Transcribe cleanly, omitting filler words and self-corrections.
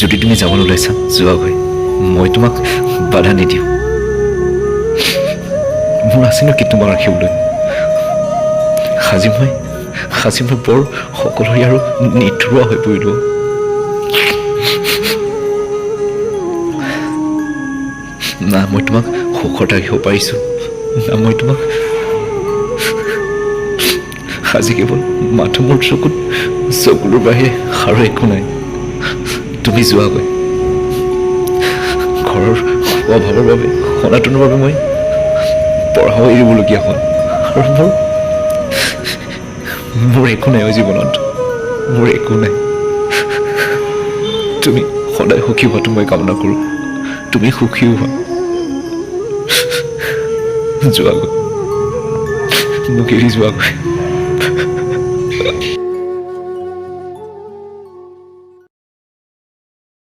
যদি তুমি যাবলৈ ওলাইছা যোৱাগৈ, মই তোমাক বাধা নিদিওঁ। মোৰ আছেনো কি তোমাক ৰাখিবলৈ। আজি মই বৰ সকলোৰে আৰু নিথৰুৱা হৈ পৰিলোঁ। না মই তোমাক সুখত ৰাখিব পাৰিছোঁ, না মই তোমাক আজি কেৱল মাথো মোৰ চকুৰ বাহিৰে আৰু একো নাই। তুমি যোৱাগৈ। ঘৰৰ অভাৱৰ বাবে সনাতনৰ বাবে মই পঢ়াব এৰিবলগীয়া হ'ল, আৰু মোৰ একো নাই জীৱনত, মোৰ একো নাই। তুমি সদায় সুখী হোৱাটো মই কামনা কৰোঁ, তুমি সুখীও হোৱা। যোৱাগৈ, মোক এৰি যোৱাগৈ।